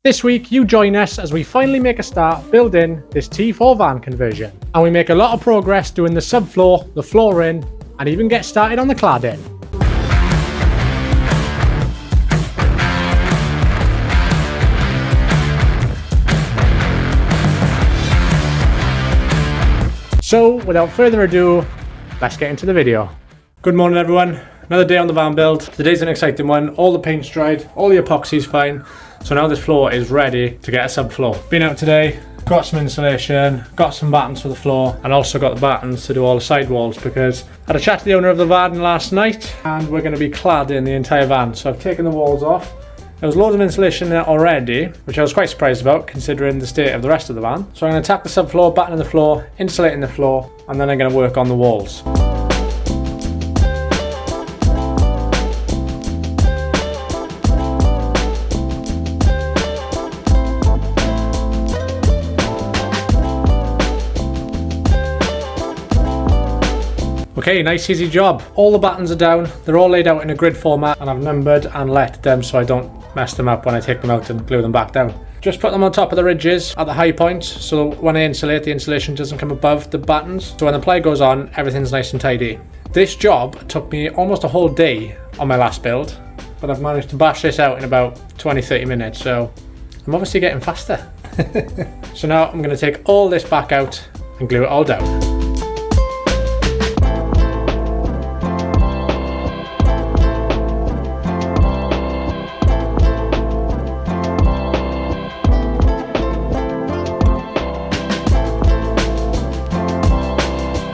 This week you join us as we finally make a start building this T4 van conversion, and we make a lot of progress doing the subfloor, the flooring, and even get started on the cladding. So without further ado, let's get into the video. Good morning everyone, another day on the van build. Today's an exciting one. All the paint's dried, all the epoxy's fine. So now this floor is ready to get a subfloor. Been out today, got some insulation, got some battens for the floor, and also got the battens to do all the side walls because I had a chat to the owner of the van last night and we're going to be cladding the entire van. So I've taken the walls off. There was loads of insulation there already, which I was quite surprised about considering the state of the rest of the van. So I'm going to attack the subfloor, batten the floor, insulating the floor, and then I'm going to work on the walls. Okay, nice easy job. All the battens are down, they're all laid out in a grid format and I've numbered and lettered them so I don't mess them up when I take them out and glue them back down. Just put them on top of the ridges at the high points so when I insulate, the insulation doesn't come above the battens. So when the ply goes on, everything's nice and tidy. This job took me almost a whole day on my last build, but I've managed to bash this out in about 20-30 minutes, so I'm obviously getting faster. So now I'm going to take all this back out and glue it all down.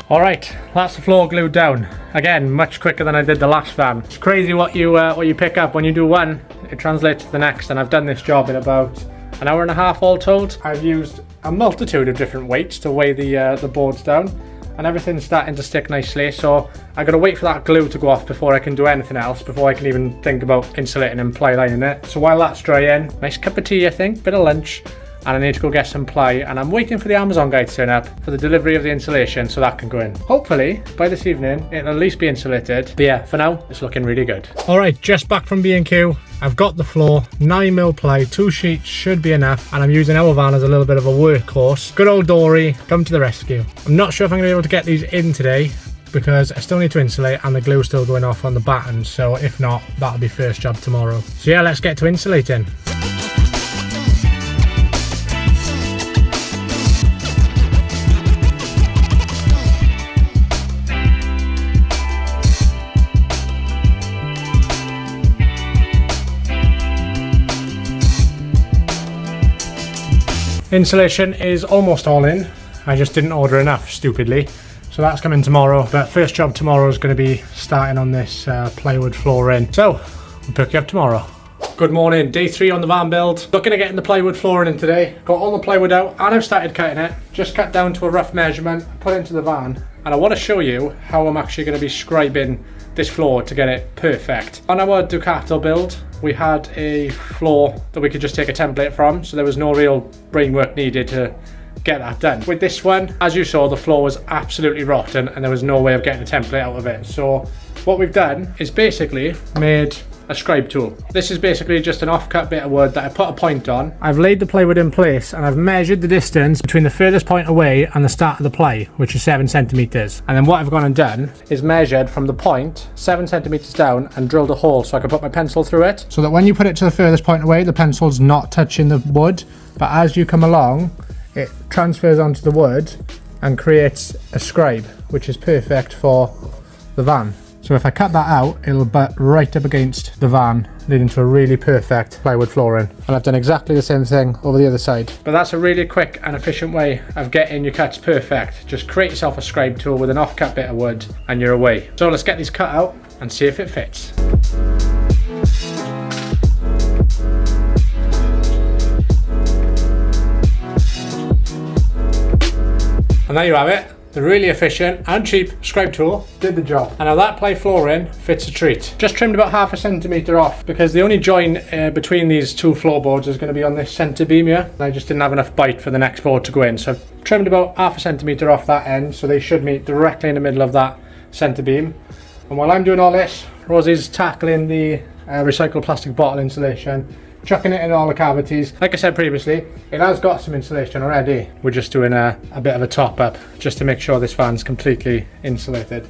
Alright, that's the floor glued down. Again, much quicker than I did the last van. It's crazy what you pick up. When you do one, it translates to the next, and I've done this job in about an hour and a half all told. I've used a multitude of different weights to weigh the boards down, and everything's starting to stick nicely, so I gotta wait for that glue to go off before I can do anything else, before I can even think about insulating and ply lining it. So while that's drying, nice cup of tea I think, bit of lunch, and I need to go get some ply, and I'm waiting for the Amazon guy to turn up for the delivery of the insulation so that can go in. Hopefully by this evening it'll at least be insulated, but yeah, for now it's looking really good. Alright, just back from B&Q. I've got the floor, 9mm ply, 2 sheets should be enough, and I'm using our van as a little bit of a workhorse. Good old Dory, come to the rescue. I'm not sure if I'm going to be able to get these in today because I still need to insulate and the glue's still going off on the battens, so if not, that'll be first job tomorrow. So yeah, let's get to insulating. Insulation is almost all in. I just didn't order enough, stupidly. So that's coming tomorrow, but first job tomorrow is going to be starting on this plywood flooring. So, we'll pick you up tomorrow. Good morning, day 3 on the van build. Looking at getting the plywood flooring in today. Got all the plywood out and I've started cutting it. Just cut down to a rough measurement, put it into the van. And I want to show you how I'm actually going to be scribing this floor to get it perfect. On our Ducato build, we had a floor that we could just take a template from, so there was no real brain work needed to get that done. With this one, as you saw, the floor was absolutely rotten and there was no way of getting a template out of it. So what we've done is basically made a scribe tool. This is basically just an offcut bit of wood that I put a point on. I've laid the plywood in place and I've measured the distance between the furthest point away and the start of the ply, which is 7 centimeters. And then what I've gone and done is measured from the point 7 centimeters down and drilled a hole so I can put my pencil through it, so that when you put it to the furthest point away, the pencil's not touching the wood, but as you come along, it transfers onto the wood and creates a scribe, which is perfect for the van. So if I cut that out, it'll butt right up against the van, leading to a really perfect plywood flooring. And I've done exactly the same thing over the other side. But that's a really quick and efficient way of getting your cuts perfect. Just create yourself a scribe tool with an offcut bit of wood and you're away. So let's get these cut out and see if it fits. And there you have it. The really efficient and cheap scribe tool did the job. And now that ply flooring fits a treat. Just trimmed about 0.5 centimeter off because the only join between these two floorboards is going to be on this centre beam here. I just didn't have enough bite for the next board to go in. So I've trimmed about 0.5 centimeter off that end so they should meet directly in the middle of that centre beam. And while I'm doing all this, Rosie's tackling the recycled plastic bottle insulation chucking it in all the cavities. Like I said previously, it has got some insulation already. We're just doing a bit of a top up just to make sure this van's completely insulated.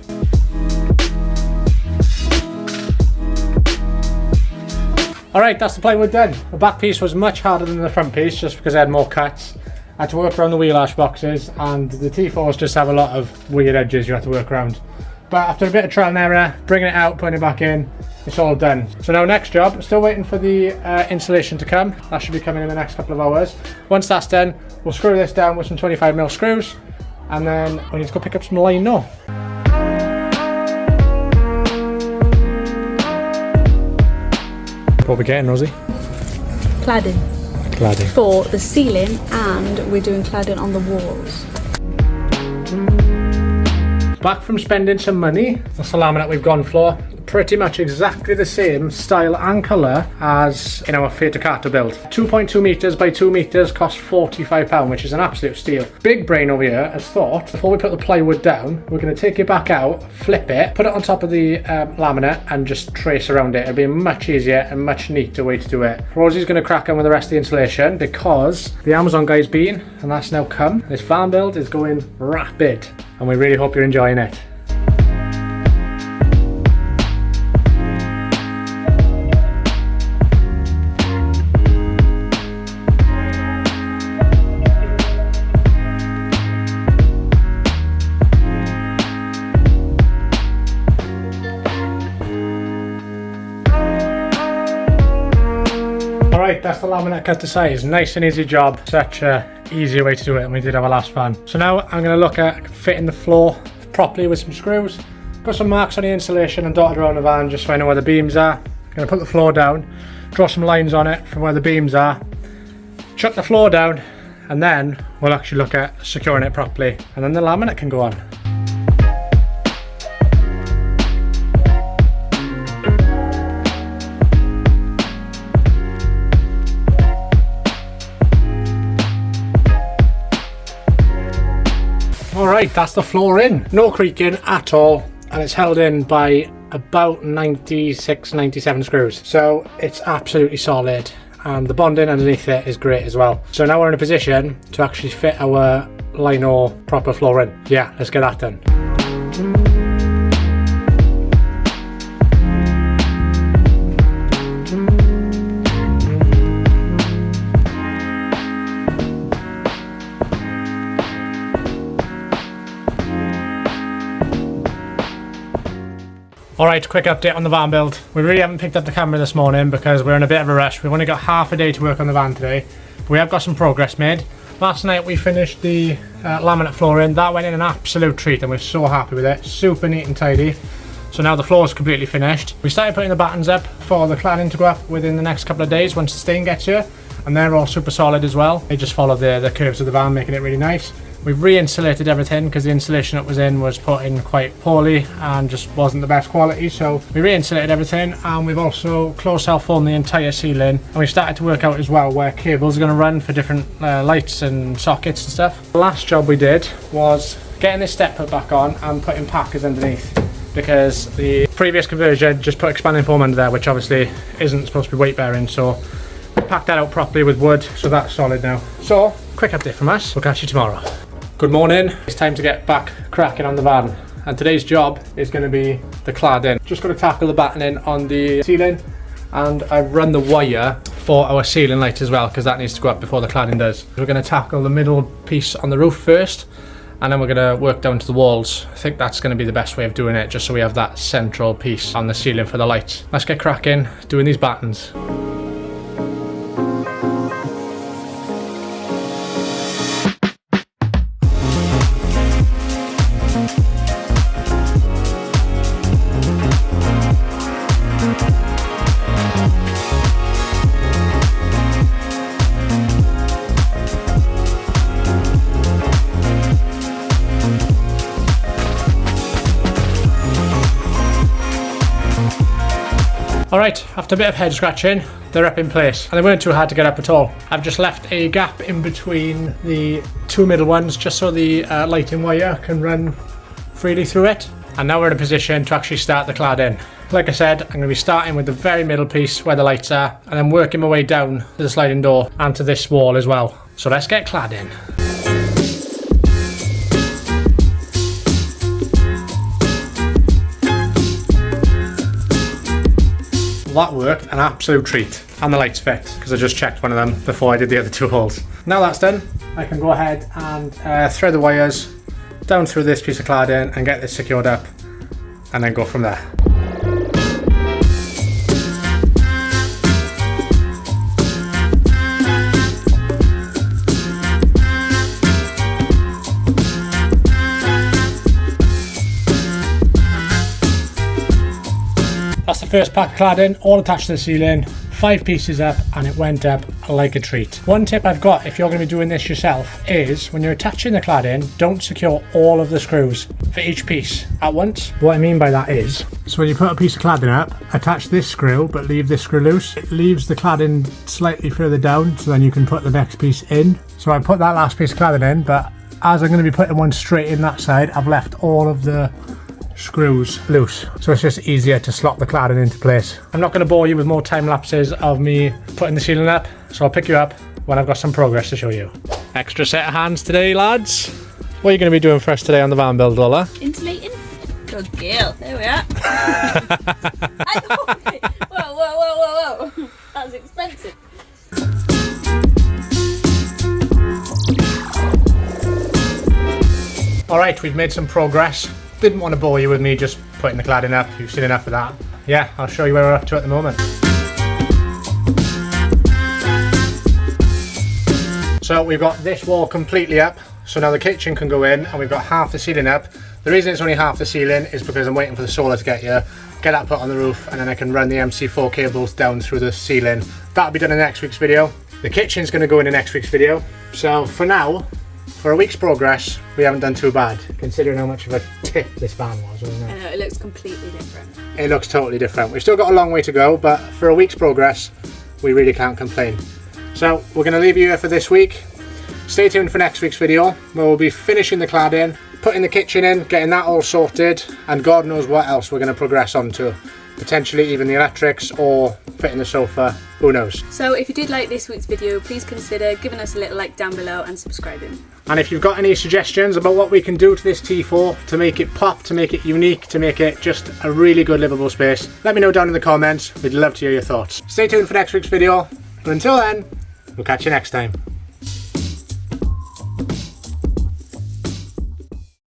Alright, that's the plywood done. The back piece was much harder than the front piece just because I had more cuts. I had to work around the wheel arch boxes, and the T4s just have a lot of weird edges you have to work around. But after a bit of trial and error, bringing it out, putting it back in, it's all done. So now next job, still waiting for the insulation to come. That should be coming in the next couple of hours. Once that's done, we'll screw this down with some 25mm screws, and then we need to go pick up some line now. What are we getting, Rosie? Cladding. Cladding. For the ceiling, and we're doing cladding on the walls. Back from spending some money, that's the laminate we've gone for. Pretty much exactly the same style and colour as in our Fatacato build. 2.2 metres by 2 metres cost £45, which is an absolute steal. Big brain over here has thought, before we put the plywood down, we're going to take it back out, flip it, put it on top of the laminate and just trace around it. It'll be a much easier and much neater way to do it. Rosie's going to crack on with the rest of the insulation because the Amazon guy's been, and that's now come. This van build is going rapid, and we really hope you're enjoying it. Alright, that's the laminate cut to size. Nice and easy job. Such a easier way to do it than we did our last van. So now I'm going to look at fitting the floor properly with some screws. Got some marks on the insulation and dotted around the van just so I know where the beams are. I'm going to put the floor down, draw some lines on it from where the beams are, chuck the floor down, and then we'll actually look at securing it properly, and then the laminate can go on. Alright, that's the floor in. No creaking at all, and it's held in by about 96-97 screws. So it's absolutely solid, and the bonding underneath it is great as well. So now we're in a position to actually fit our lino proper floor in. Yeah, let's get that done. Alright, quick update on the van build. We really haven't picked up the camera this morning because we're in a bit of a rush. We've only got half a day to work on the van today, but we have got some progress made. Last night we finished the laminate flooring. That went in an absolute treat and we're so happy with it. Super neat and tidy. So now the floor is completely finished. We started putting the battens up for the cladding to go up within the next couple of days once the stain gets here, and they're all super solid as well. They just follow the curves of the van, making it really nice. We've re-insulated everything because the insulation that was in was put in quite poorly and just wasn't the best quality, so we re-insulated everything, and we've also closed self-formed the entire ceiling, and we've started to work out as well where cables are going to run for different lights and sockets and stuff. The last job we did was getting this step put back on and putting packers underneath, because the previous conversion just put expanding foam under there, which obviously isn't supposed to be weight bearing, so we packed that out properly with wood, so that's solid now. So quick update from us, we'll catch you tomorrow. Good morning, it's time to get back cracking on the van, and today's job is going to be the cladding. Just got to tackle the battening on the ceiling, and I've run the wire for our ceiling light as well because that needs to go up before the cladding does. We're going to tackle the middle piece on the roof first, and then we're going to work down to the walls. I think that's going to be the best way of doing it, just so we have that central piece on the ceiling for the lights. Let's get cracking doing these battens. Alright, after a bit of head scratching, they're up in place, and they weren't too hard to get up at all. I've just left a gap in between the two middle ones just so the lighting wire can run freely through it. And now we're in a position to actually start the cladding. Like I said, I'm going to be starting with the very middle piece where the lights are, and then working my way down to the sliding door and to this wall as well. So let's get cladding. That worked an absolute treat, and the lights fit because I just checked one of them before I did the other 2 holes. Now that's done, I can go ahead and thread the wires down through this piece of cladding and get this secured up, and then go from there. That's the first pack of cladding, all attached to the ceiling, 5 pieces up, and it went up like a treat. One tip I've got if you're going to be doing this yourself is when you're attaching the cladding, don't secure all of the screws for each piece at once. What I mean by that is, so when you put a piece of cladding up, attach this screw but leave this screw loose. It leaves the cladding slightly further down, so then you can put the next piece in. So I put that last piece of cladding in, but as I'm going to be putting one straight in that side, I've left all of the screws loose, so it's just easier to slot the cladding into place. I'm not going to bore you with more time lapses of me putting the ceiling up, so I'll pick you up when I've got some progress to show you. Extra set of hands today, lads. What are you going to be doing for us today on the van build, Lola? Insulating. Good girl. There we are. Whoa. That's expensive. Alright, we've made some progress. Didn't want to bore you with me just putting the cladding up. You've seen enough of that. Yeah, I'll show you where we're up to at the moment. So we've got this wall completely up, so now the kitchen can go in, and we've got half the ceiling up. The reason it's only half the ceiling is because I'm waiting for the solar to get here, get that put on the roof, and then I can run the MC4 cables down through the ceiling. That'll be done in next week's video. The kitchen's going to go in next week's video. So for now, for a week's progress, we haven't done too bad, considering how much of a tip this van was, wasn't it? I know, it looks completely different. It looks totally different. We've still got a long way to go, but for a week's progress, we really can't complain. So we're going to leave you here for this week. Stay tuned for next week's video, where we'll be finishing the cladding, putting the kitchen in, getting that all sorted, and God knows what else we're going to progress onto. Potentially even the electrics or fitting the sofa, who knows. So if you did like this week's video, please consider giving us a little like down below and subscribing. And if you've got any suggestions about what we can do to this T4 to make it pop, to make it unique, to make it just a really good livable space, let me know down in the comments. We'd love to hear your thoughts. Stay tuned for next week's video, but until then, we'll catch you next time.